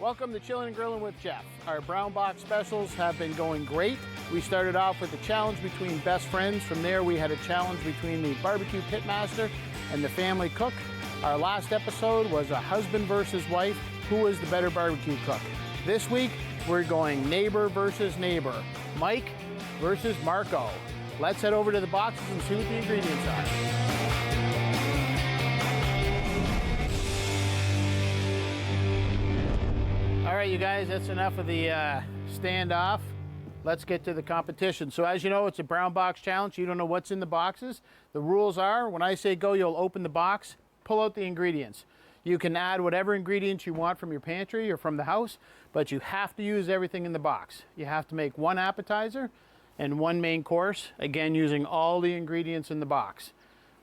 Welcome to Chillin and Grillin with Jeff. Our brown box specials have been going great. We started off with a challenge between best friends. From there, we had a challenge between the barbecue pitmaster and the family cook. Our last episode was a husband versus wife. Who was the better barbecue cook? This week, we're going neighbor versus neighbor. Mike versus Marco. Let's head over to the boxes and see what the ingredients are. All right, you guys, that's enough of the standoff. Let's get to the competition. So as you know, it's a brown box challenge. You don't know what's in the boxes. The rules are, when I say go, you'll open the box, pull out the ingredients. You can add whatever ingredients you want from your pantry or from the house, but you have to use everything in the box. You have to make one appetizer and one main course, again, using all the ingredients in the box.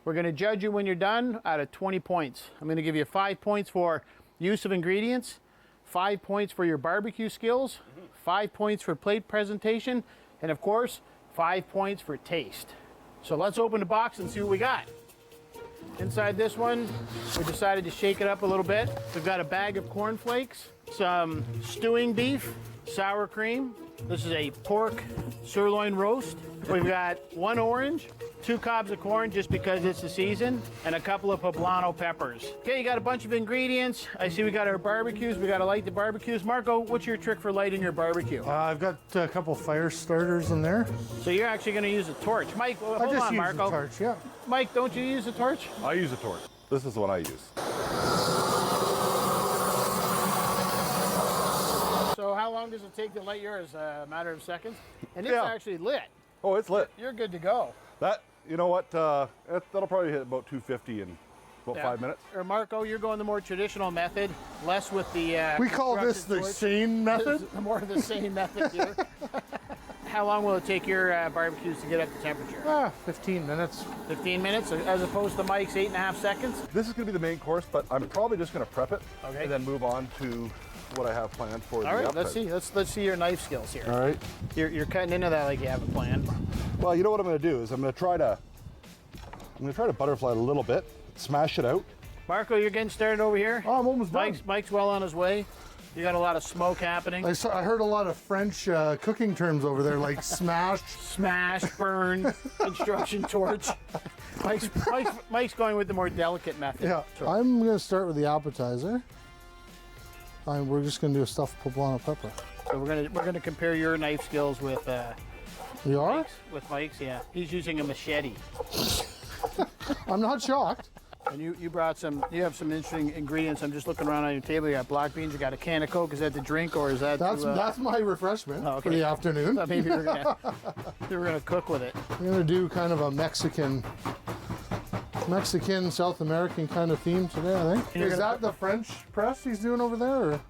We're gonna judge you when you're done out of 20 points. I'm gonna give you 5 points for use of ingredients, 5 points for your barbecue skills, 5 points for plate presentation, and of course, 5 points for taste. So let's open the box and see what we got. Inside this one, we decided to shake it up a little bit. We've got a bag of cornflakes, some stewing beef, sour cream. This is a pork sirloin roast. We've got 1 orange, 2 cobs of corn just because it's the season, and a couple of poblano peppers. Okay, you got a bunch of ingredients. I see we got our barbecues. We got to light the barbecues. Marco, what's your trick for lighting your barbecue? I've got a couple fire starters in there. So you're actually going to use a torch. Mike, hold I just on, use Marco. a torch, yeah. Mike, don't you use a torch? I use a torch. This is the one I use. So how long does it take to light yours? A matter of seconds? And it's Yeah. actually lit. Oh, it's lit. You're good to go. That, you know what, that'll probably hit about 250 in about 5 minutes. Or Marco, you're going the more traditional method, less with the We call this the torch. sane method. The more the sane method here. How long will it take your barbecues to get up to temperature? 15 minutes. 15 minutes, as opposed to Mike's 8.5 seconds? This is going to be the main course, but I'm probably just going to prep it Okay. and then move on to what I have planned for the All right, appetizer. let's see. Let's see your knife skills here. All right. You're cutting into that like you have a plan. Well, you know what I'm going to do is I'm going to try to butterfly it a little bit, smash it out. Marco, you're getting started over here. Oh, I'm almost done. Mike's well on his way. You got a lot of smoke happening. I heard a lot of French cooking terms over there, like smashed. Smash, burn, construction torch. Mike's going with the more delicate method. Yeah, I'm going to start with the appetizer. We're just going to do a stuffed poblano pepper. So we're gonna compare your knife skills with You are? Mike's. With Mike's, yeah. He's using a machete. I'm not shocked. And you brought some. You have some interesting ingredients. I'm just looking around on your table. You got black beans. You got a can of Coke. Is that the drink or is that? That's my refreshment for the afternoon. Thought maybe you were gonna cook with it. I'm going to do kind of a Mexican, South American kind of theme today, I think. Is that the French press he's doing over there? Or?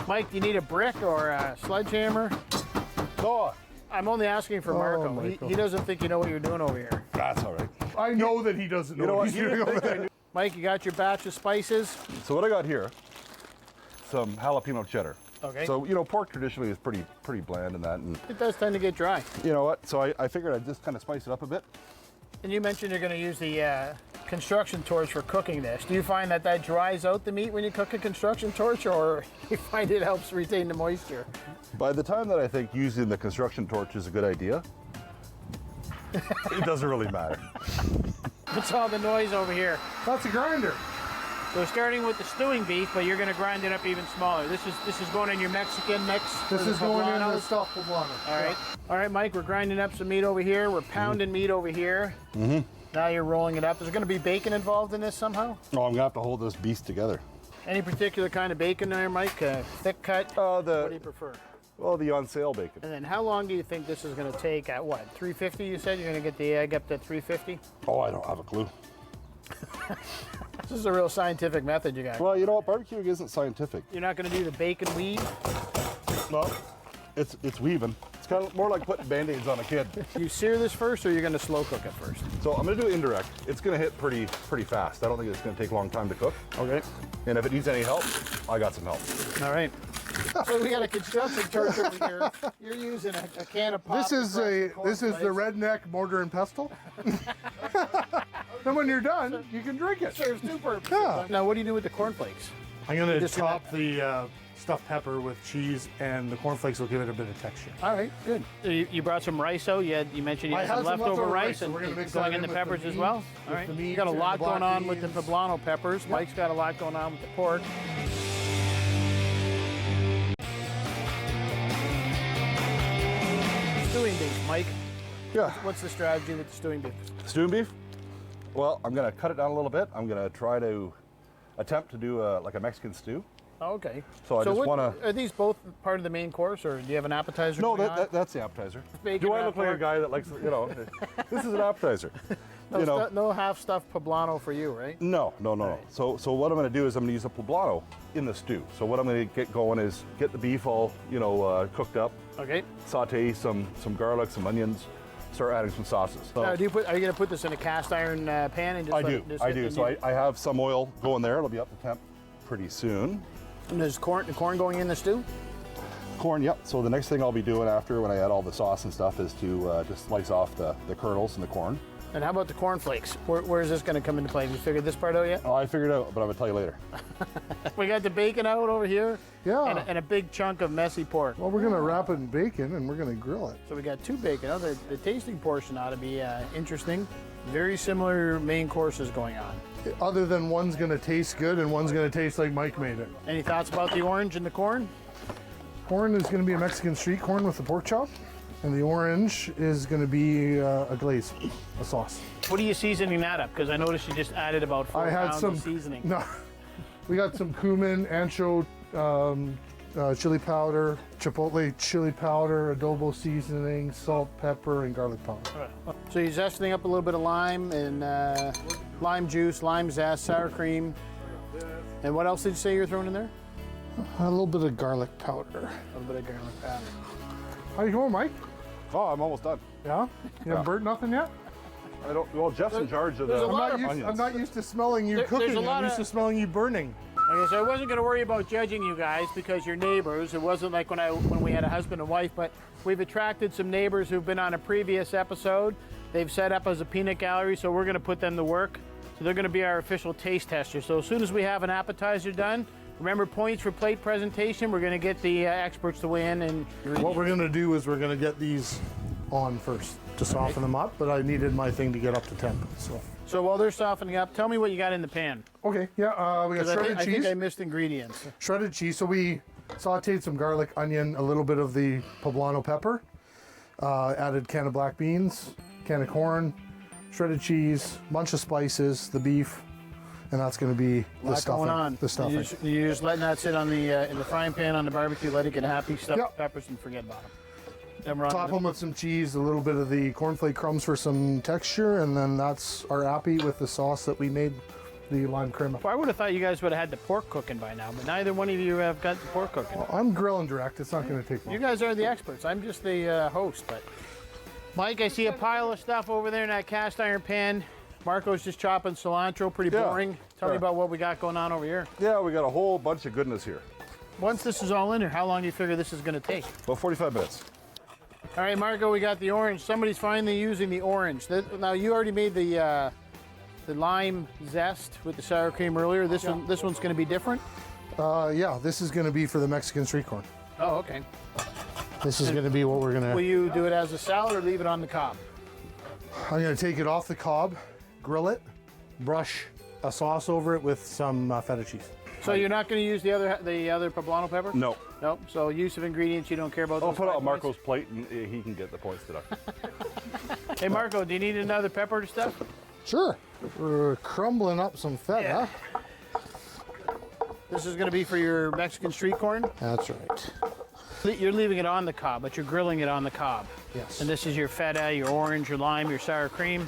Mike, do you need a brick or a sledgehammer? No, I'm only asking for Marco. Michael. He doesn't think you know what you're doing over here. that's all right. I know that he doesn't know what he's doing over there. Mike, you got your batch of spices. So what I got here, some jalapeno cheddar. Okay. So, you know, pork traditionally is pretty bland in that. And It does tend to get dry. you know what? So I figured I'd just kind of spice it up a bit. And you mentioned you're going to use the construction torch for cooking this. Do you find that dries out the meat when you cook a construction torch, or you find it helps retain the moisture? By the time that I think using the construction torch is a good idea, it doesn't really matter. What's all the noise over here? That's a grinder. So starting with the stewing beef, but you're going to grind it up even smaller. This is going in your Mexican mix. This is going in the stuffed poblano. All right. All right, Mike, we're grinding up some meat over here. We're pounding meat over here. Now you're rolling it up. Is there going to be bacon involved in this somehow? No, I'm gonna have to hold this beast together. Any particular kind of bacon there, Mike? Thick cut? What do you prefer? Well, the on sale bacon. And then how long do you think this is going to take at what? 350 you said? You're going to get the egg up to 350? Oh, I don't have a clue. This is a real scientific method you got. Well, you know what? Barbecuing isn't scientific. You're not going to do the bacon weave? No, it's weaving. It's kind of more like putting Band-Aids on a kid. You sear this first, or you're going to slow cook it first? So I'm gonna do it indirect. It's gonna hit pretty fast. I don't think it's gonna take a long time to cook. Okay. And if it needs any help, I got some help. All right. So we got a construction torch over here. You're using a can of pop. This is the redneck mortar and pestle. Then when you're done, you can drink it. Serves two purposes. Yeah. Now, what do you do with the cornflakes? I'm gonna Just top the stuffed pepper with cheese, and the cornflakes will give it a bit of texture. All right, good. So you brought some rice, though. You mentioned you I had some had some leftover leftover rice, rice, so and we're gonna mix going that in the in with the peppers as meat, well. with All right, the you meat got a and lot the black going on with the beans. poblano peppers. Mike's got a lot going on with the pork. Stewing beef, Mike. Yeah. What's the strategy with the stewing beef? Stewing beef? Well, I'm gonna cut it down a little bit. I'm gonna try to attempt to do like a Mexican stew. Oh, okay. So I just wanna- Are these both part of the main course, or do you have an appetizer? No, going on? that's the appetizer. Bacon, Do I look like a pork. guy that likes, this is an appetizer. No half-stuffed poblano for you, right? No. Right. So what I'm going to do is I'm going to use a poblano in the stew. So what I'm going to get going is get the beef all, cooked up, Okay. saute some garlic, some onions, start adding some sauces. So Now, are you going to put this in a cast iron pan and just I let do. it just I hit do. the So new- I have some oil going there. It'll be up to temp pretty soon. And there's the corn going in the stew? Corn, yep. So the next thing I'll be doing after when I add all the sauce and stuff is to just slice off the kernels and the corn. And how about the cornflakes? Where is this going to come into play? Have you figured this part out yet? Oh, I figured it out, but I'm going to tell you later. We got the bacon out over here. Yeah. And a big chunk of messy pork. Well, we're gonna wrap it in bacon and we're gonna grill it. So we got two bacon. Now, the tasting portion ought to be interesting. Very similar main courses going on. Other than one's gonna taste good and one's gonna taste like Mike made it. Any thoughts about the orange and the corn? Corn is gonna be a Mexican street corn with the pork chop, and the orange is gonna be a glaze, a sauce. What are you seasoning that up? Because I noticed you just added about 4 I had pounds some of seasoning. No, we got some cumin, ancho, chili powder, chipotle chili powder, adobo seasoning, salt, pepper, and garlic powder. So you're zesting up a little bit of lime and lime juice, lime zest, sour cream. And what else did you say you were throwing in there? A little bit of garlic powder. A little bit of garlic powder. How you going, Mike? Oh, I'm almost done. Yeah? You haven't burnt nothing yet? I don't. Well, Jeff's in charge of the there's a lot of onions. I'm not used to smelling you There's cooking. a lot I'm used of- to smelling you burning. Okay, so I wasn't going to worry about judging you guys because you're neighbors. It wasn't like when we had a husband and wife, but we've attracted some neighbors who've been on a previous episode. They've set up as a peanut gallery, so we're going to put them to work. So they're going to be our official taste testers. So as soon as we have an appetizer done, remember points for plate presentation. We're going to get the experts to weigh in. And What we're gonna do is we're gonna get these on first to soften them up, but I needed my thing to get up to temp. so while they're softening up, tell me what you got in the pan. Okay, yeah, we got 'Cause shredded I cheese. think I missed ingredients. Shredded cheese. So we sauteed some garlic, onion, a little bit of the poblano pepper, added can of black beans, can of corn, shredded cheese, bunch of spices, the beef, and that's going to be the Lot stuffing. going on. The stuffing. You're just letting that sit on the in the frying pan on the barbecue. Let it get happy. Stuff Yep. the peppers and forget about them. Then we're on Top to them with some cheese, a little bit of the cornflake crumbs for some texture, and then that's our appy with the sauce that we made, the lime crema. I would have thought you guys would have had the pork cooking by now, but neither one of you have got the pork cooking. I'm grilling direct. It's not going to take You long. guys are the experts. I'm just the host. But Mike, I see a pile of stuff over there in that cast iron pan. Marco's just chopping cilantro. Pretty Yeah, boring. Tell me sure. about what we got going on over here. Yeah, we got a whole bunch of goodness here. Once this is all in there, how long do you figure this is going to take? About 45 minutes. All right, Marco, we got the orange. Somebody's finally using the orange. Now you already made the lime zest with the sour cream earlier. This one's going to be different. Yeah, this is going to be for the Mexican street corn. Oh, okay. This is going to be what we're going Will to. you do it as a salad or leave it on the cob? I'm going to take it off the cob, grill it, brush a sauce over it with some feta cheese. So you're not going to use the other poblano pepper? No. Nope. So use of ingredients you don't care about. I'll those put it 5 on points? Marco's plate and he can get the points today. Hey Marco, do you need another pepper stuff? Sure. We're crumbling up some feta. This is going to be for your Mexican street corn. That's right. You're leaving it on the cob, but you're grilling it on the cob. Yes. And this is your feta, your orange, your lime, your sour cream,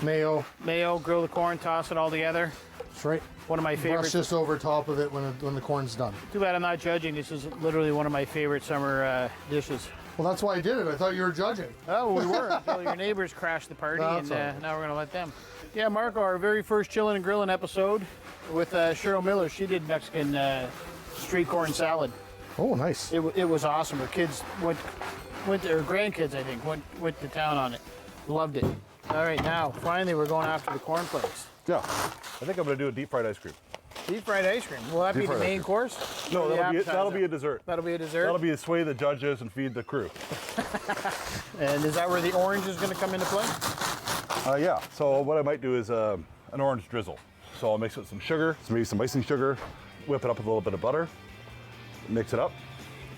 Mayo. mayo. Grill the corn, toss it all together. That's right. One of my Brush favorites. this over top of it when the corn's done. Too bad I'm not judging. This is literally one of my favorite summer dishes. Well, that's why I did it. I thought you were judging. Oh, we were until your neighbors crashed the party, That's and all right. now we're gonna let them. Yeah, Marco, our very first Chillin' and Grillin' episode with Cheryl Miller. She did Mexican street corn salad. Oh, nice. It was awesome. Her kids went to her grandkids, I think, went to town on it. Loved it. All right, now finally we're going after the cornflakes. Yeah. I think I'm going to do a deep fried ice cream. Deep fried ice cream. Will that be the fried main ice course? No, Or the that'll be appetizer? a dessert. That'll be a dessert. That'll be to sway the judges and feed the crew. And is that where the orange is going to come into play? Yeah. So what I might do is an orange drizzle. So I'll mix it with some sugar, maybe some icing sugar, whip it up with a little bit of butter, mix it up,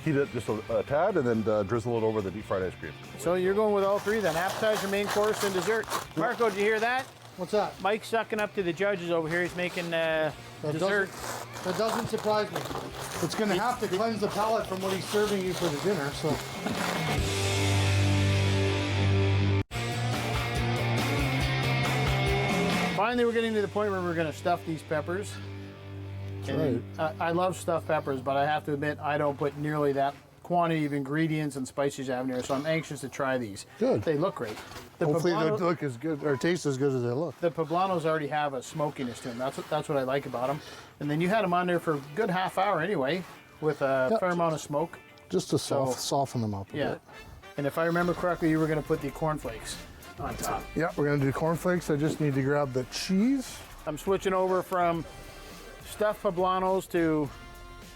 heat it just a tad, and then drizzle it over the deep fried ice cream. So you're going with all three then: appetizer, main course, and dessert. Marco, did you hear that? What's that? Mike's sucking up to the judges over here. He's making dessert. That doesn't surprise me. It's going to have to cleanse the palate from what he's serving you for the dinner. So. Finally, we're getting to the point where we're going to stuff these peppers. And I love stuffed peppers, but I have to admit I don't put nearly that quantity of ingredients and spices I have in here, so I'm anxious to try these. Good. They look great. The Hopefully poblano- they look as good or taste as good as they look. The poblanos already have a smokiness to them. That's what I like about them. And then you had them on there for a good half hour anyway, with a fair amount of smoke. Just to soften them up a Yeah. bit. And if I remember correctly, you were going to put the cornflakes on top. Yeah, we're going to do cornflakes. I just need to grab the cheese. I'm switching over from stuffed poblanos to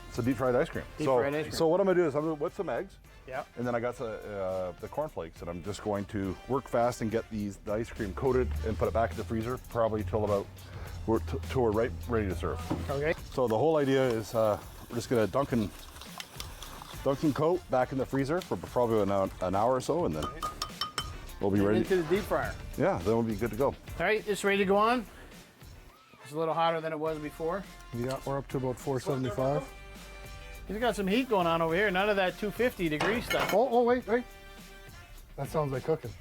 It's a deep fried ice cream. Deep fried ice cream. So what I'm gonna do is I'm gonna whip some eggs. yeah. And then I got the cornflakes, and I'm just going to work fast and get the ice cream coated and put it back in the freezer, probably till about till we're ready to serve. Okay. So the whole idea is we're just gonna dunk and coat back in the freezer for probably an hour or so, and then we'll be ready. Into the deep fryer. Yeah, then we'll be good to go. All right, it's ready to go on. It's a little hotter than it was before. Yeah, we're up to about 475. He's got some heat going on over here. None of that 250-degree stuff. Oh, wait. That sounds like cooking.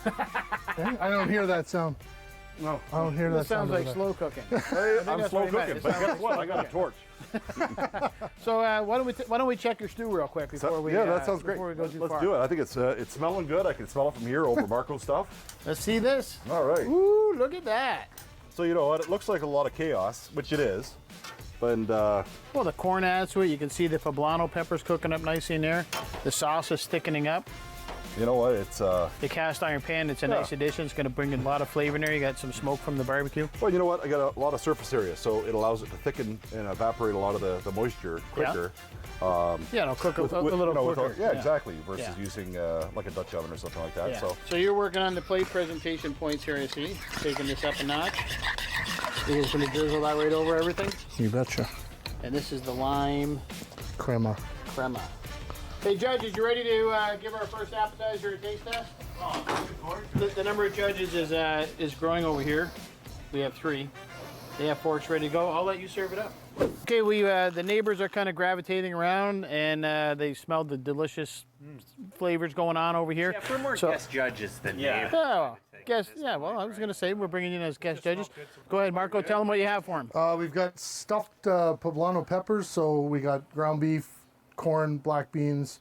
I don't hear that sound. No, I don't hear that That sounds sound. like slow cooking. I'm that's slow what he meant. cooking, It but sounds guess what? I got a torch. So why don't we check your stew real quick before we that sounds great. before we go too Let's far. do it. I think it's smelling good. I can smell it from here over Marco's stuff. Let's see this. All right. Ooh, look at that. So you know what? It looks like a lot of chaos, which it is. And Well, the corn adds to it. You can see the poblano peppers cooking up nicely in there. The sauce is thickening up. you know what? It's The cast iron pan, it's a nice addition. It's going to bring a lot of flavor in there. You got some smoke from the barbecue. well, you know what? I got a lot of surface area, so it allows it to thicken and evaporate a lot of the moisture quicker. Yeah, it'll cook a little quicker. Exactly. Versus Yeah. using like a Dutch oven or something like that. Yeah. So you're working on the plate presentation points here, I see. Taking this up a notch. You're just going to drizzle that right over everything. You betcha. And this is the lime Crema. crema. Hey, judges, you ready to give our first appetizer a taste test? The number of judges is growing over here. We have 3. They have forks ready to go. I'll let you serve it up. Okay, the neighbors are kind of gravitating around, and they smelled the delicious flavors going on over here. Yeah, we're more guest judges than neighbors. Oh, guess. Yeah, well, I was going to say we're bringing in as guest judges. Go ahead, Marco. Tell them what you have for them. We've got stuffed poblano peppers. So we got ground beef, corn, black beans,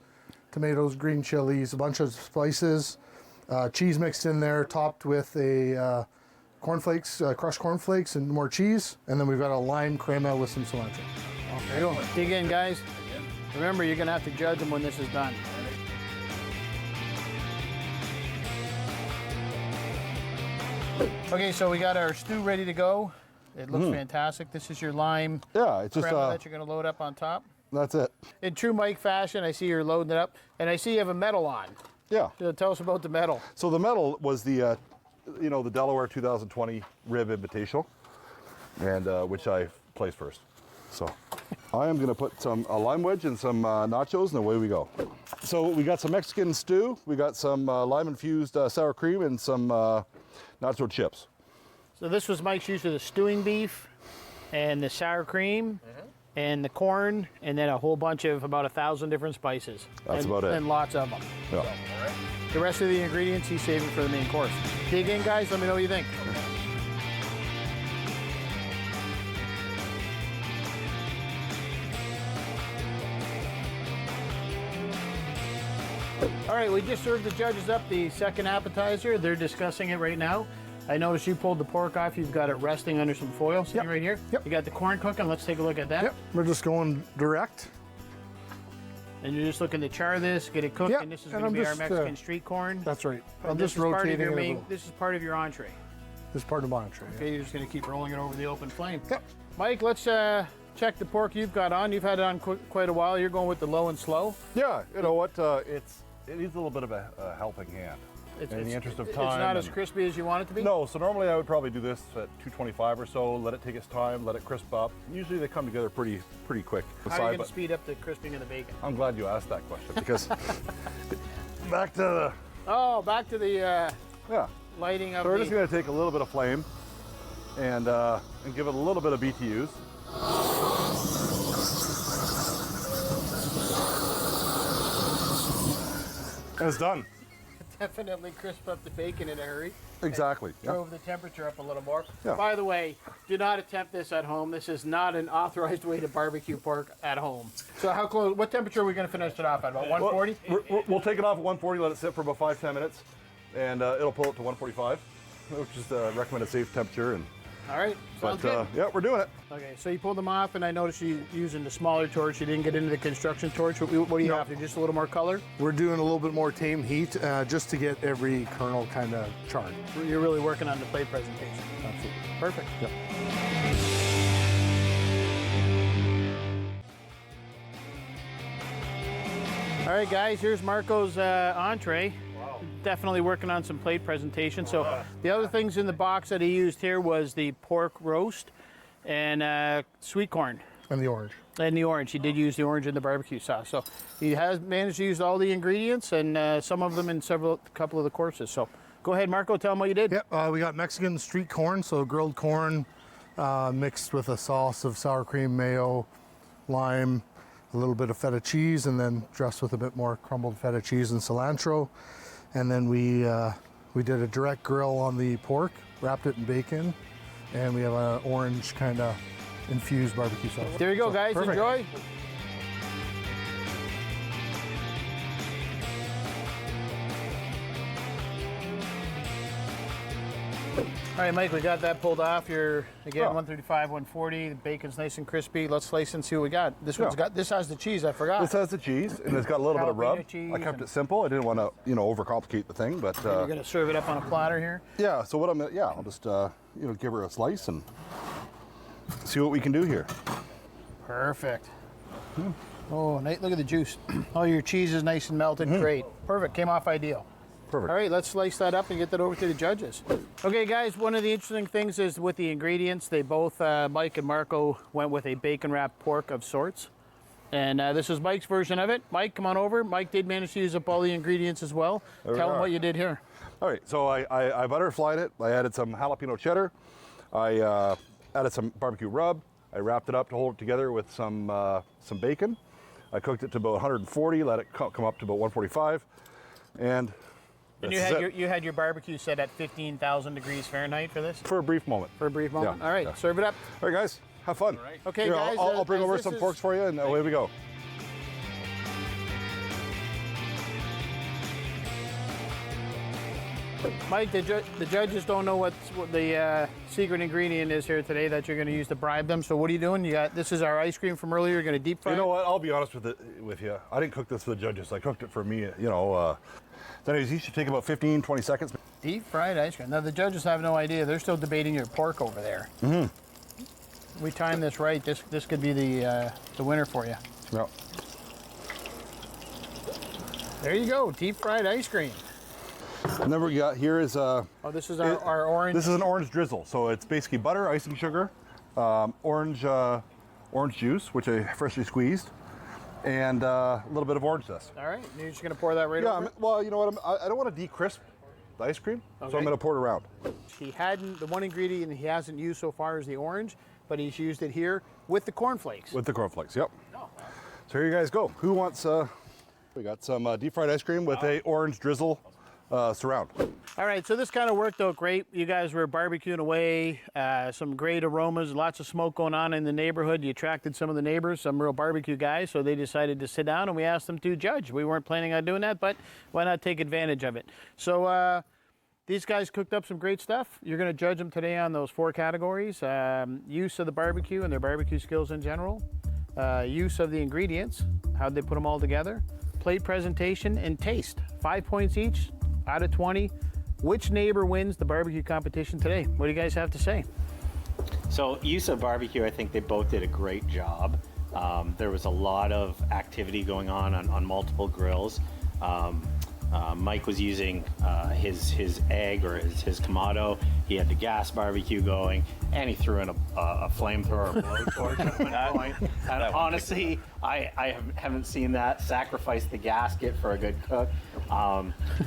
tomatoes, green chilies, a bunch of spices, cheese mixed in there, topped with a cornflakes, crushed cornflakes, and more cheese. And then we've got a lime crema with some cilantro. There you go. Dig in, guys. Remember, you're going to have to judge them when this is done. Okay, so we got our stew ready to go. It looks fantastic. This is your lime yeah, it's just crema that you're going to load up on top. that's it. In true Mike fashion, I see you're loading it up, and I see you have a medal on. Yeah. So tell us about the medal. So the medal was the the Delaware 2020 Rib Invitational, and which I placed first. So I am going to put a lime wedge and some nachos, and away we go. So we got some Mexican stew, we got some lime infused sour cream, and some nacho chips. So this was Mike's use of the stewing beef and the sour cream and the corn, and then a whole bunch of about 1,000 different spices. That's about it. And lots of them. Yeah. The rest of the ingredients he's saving for the main course. Dig in, guys. Let me know what you think. All right, we just served the judges up the second appetizer. They're discussing it right now. I noticed you pulled the pork off. You've got it resting under some foil, sitting right here. Yep. You got the corn cooking. Let's take a look at that. Yep, we're just going direct. And you're just looking to char this, get it cooked, Yep, and this is and going to I'm be our just, Mexican street corn. That's right. I'm And just this is part of rotating your it. main. This is part of your entree. This part of the entree. Okay, you're just going to keep rolling it over the open flame. Yep. Mike, let's check the pork you've got on. You've had it on quite a while. You're going with the low and slow. Yeah, you know what? It needs a little bit of a helping hand. In the interest of time. It's not as crispy as you want it to be? No, so normally I would probably do this at 225 or so, let it take its time, let it crisp up. Usually they come together pretty quick. How are you going to speed up the crisping of the bacon? I'm glad you asked that question because back to the... Oh, back to the Yeah. lighting of So we're just going to take a little bit of flame and give it a little bit of BTUs. And it's done. Definitely crisp up the bacon in a hurry. Exactly. Yeah. Drove the temperature up a little more. Yeah. By the way, do not attempt this at home. This is not an authorized way to barbecue pork at home. So how close? What temperature are we going to finish it off at? About 140? We'll take it off at 140, let it sit for about 5-10 minutes, and it'll pull it to 145, which is the recommended safe temperature. And All right. Sounds good. yeah, we're doing it. Okay, so you pulled them off, and I noticed you using the smaller torch. You didn't get into the construction torch. What do you have to? Just a little more color? We're doing a little bit more tame heat just to get every kernel kind of charred. You're really working on the plate presentation. Absolutely. Perfect. Yep. All right, guys, here's Marco's entree. Wow. Definitely working on some plate presentation. So the other things in the box that he used here was the pork roast and sweet corn. And the orange. And the orange. He did use the orange in the barbecue sauce. So he has managed to use all the ingredients and some of them in a couple of the courses. So go ahead, Marco, tell him what you did. Yep, we got Mexican street corn, so grilled corn mixed with a sauce of sour cream, mayo, lime, a little bit of feta cheese, and then dressed with a bit more crumbled feta cheese and cilantro. And then we did a direct grill on the pork, wrapped it in bacon, and we have an orange kind of infused barbecue sauce. There you go, guys. Perfect. Enjoy. All right, Mike, we got that pulled off. You're, again, 135, 140. The bacon's nice and crispy. Let's slice and see what we got. This one's got, this has the cheese, I forgot. This has the cheese, and it's got a little bit of rub. Jalapeno cheese I kept it simple. I didn't want to, overcomplicate the thing, but You're gonna serve it up on a platter here. yeah. So what I'll just give her a slice and see what we can do here. Perfect. Oh, Nate, look at the juice. Oh, your cheese is nice and melted. Great. Perfect. Came off ideal. Perfect. All right, let's slice that up and get that over to the judges. Okay, guys, one of the interesting things is with the ingredients, they both, Mike and Marco, went with a bacon-wrapped pork of sorts. And this is Mike's version of it. Mike, come on over. Mike did manage to use up all the ingredients as well. Tell him what you did here. All right, so I butterflied it. I added some jalapeno cheddar. I added some barbecue rub. I wrapped it up to hold it together with some bacon. I cooked it to about 140, let it come up to about 145. And you had your barbecue set at 15,000 degrees Fahrenheit for this? for a brief moment. For a brief moment? Yeah, All right, yeah. serve it up. All right, guys, have fun. All right. Okay, Here, guys. I'll bring as over this some is- forks for you, and away we go. Mike, the judges don't know what the secret ingredient is here today that you're going to use to bribe them. So what are you doing? This is our ice cream from earlier. You're going to deep fry You know it? what? I'll be honest with you. I didn't cook this for the judges. I cooked it for me. Anyways, you should take about 15, 20 seconds. Deep fried ice cream. Now the judges have no idea. They're still debating your pork over there. We timed this right. This could be the winner for you. Yeah. There you go. Deep fried ice cream. And then what we got here is Oh, this is our orange. This is an orange drizzle. So it's basically butter, icing sugar, orange juice, which I freshly squeezed, and a little bit of orange zest. All right. You're just going to pour that right Yeah. over? Well, you know what? I don't want to decrisp the ice cream, so Okay. I'm going to pour it around. The one ingredient he hasn't used so far is the orange, but he's used it here with the cornflakes. With the cornflakes. Yep. Oh. So here you guys go. Who wants? We got some deep fried ice cream with a orange drizzle surround. All right, so this kind of worked out great. You guys were barbecuing away, some great aromas, lots of smoke going on in the neighborhood. You attracted some of the neighbors, some real barbecue guys, so they decided to sit down and we asked them to judge. We weren't planning on doing that, but why not take advantage of it? So these guys cooked up some great stuff. You're going to judge them today on those 4 categories. Use of the barbecue and their barbecue skills in general. Use of the ingredients, how'd they put them all together. Plate presentation and taste. 5 points each out of 20. Which neighbor wins the barbecue competition today? What do you guys have to say? So Yusa Barbecue, I think they both did a great job. There was a lot of activity going on multiple grills. Mike was using his egg or his Kamado. He had the gas barbecue going, and he threw in a flamethrower or blowtorch at one point. And honestly, I haven't seen that. Sacrifice the gasket for a good cook.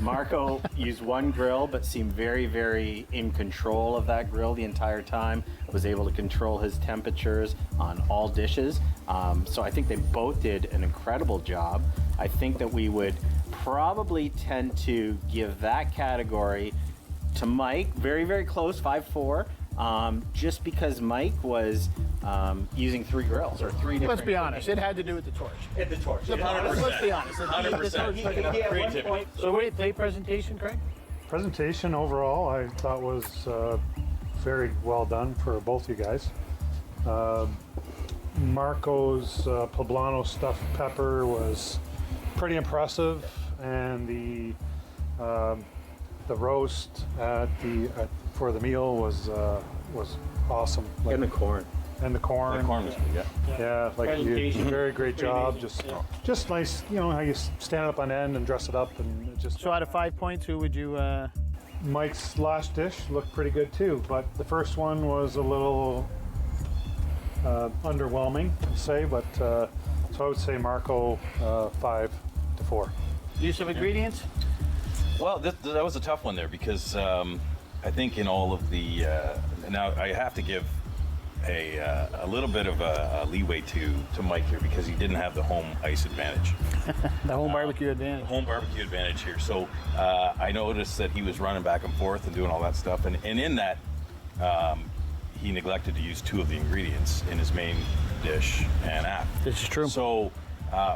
Marco used one grill, but seemed very, very in control of that grill the entire time. Was able to control his temperatures on all dishes. So I think they both did an incredible job. I think that we would probably tend to give that category to Mike, very, very close, 5-4, just because Mike was using 3 grills or 3 different. Let's be honest, it had to do with the torch. The torch. Let's be honest. 100%. So what do you think, presentation, Craig? Presentation overall, I thought was very well done for both you guys. Marco's poblano stuffed pepper was pretty impressive, and the roast for the meal was awesome. Like, And the corn. and the corn. The corn was good, yeah. Yeah, like you, Presentation, very great pretty job. amazing, Just nice. You know how you stand it up on end and dress it up, and it just. So out of 5 points, who would you? Mike's last dish looked pretty good too, but the first one was a little underwhelming, I'd say. But so I would say Marco 5-4. Use of ingredients? Well, that was a tough one there because I think in all of the now I have to give a little bit of a leeway to Mike here because he didn't have the home ice advantage, The home barbecue advantage. home barbecue advantage here. So I noticed that he was running back and forth and doing all that stuff, and in that he neglected to use 2 of the ingredients in his main dish and app. This is true. So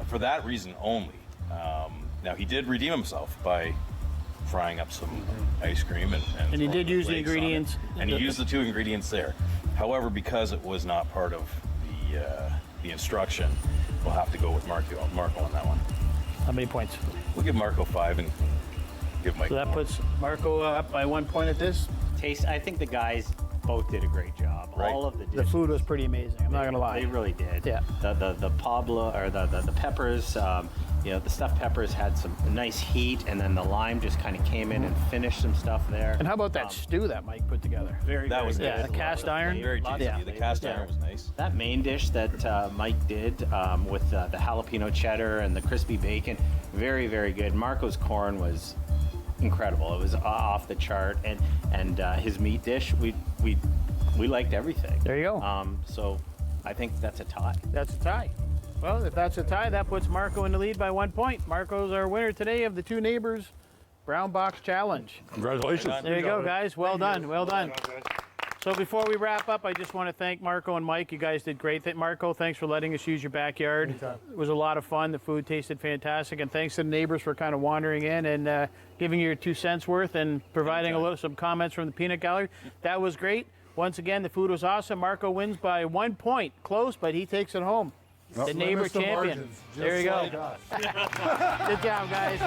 for that reason only, now he did redeem himself by frying up some ice cream and he throwing did use the flakes on it. ingredients. And he used the 2 ingredients there. However, because it was not part of the instruction, we'll have to go with Marco on that one. How many points? We'll give Marco 5 and give Mike So that 4. puts Marco up by 1 point at this. Taste. I think the guys both did a great job. Right. All of the The dishes. food was pretty amazing. I'm not gonna lie. They really did. Yeah. The Pablo or the peppers. The stuffed peppers had some nice heat, and then the lime just kind of came in and finished some stuff there. And how about that stew that Mike put together? Very, That very was good. Yeah, the cast iron. Very tasty. Yeah. The cast iron was nice. That main dish that Mike did with the jalapeno cheddar and the crispy bacon, very, very good. Marco's corn was incredible. It was off the chart, and his meat dish, we liked everything. There you go. So I think that's a tie. That's a tie. Well, if that's a tie, that puts Marco in the lead by 1 point. Marco's our winner today of the 2 Neighbors Brown Box Challenge. Congratulations. There you go, guys. Well done. Well done. So before we wrap up, I just want to thank Marco and Mike. You guys did great. Marco, thanks for letting us use your backyard. Anytime. It was a lot of fun. The food tasted fantastic. And thanks to the neighbors for kind of wandering in and giving you your 2 cents worth and providing some comments from the peanut gallery. That was great. Once again, the food was awesome. Marco wins by 1 point. Close, but he takes it home. The neighbor Limits the champion. margins, There you just go. like us. Good job, guys.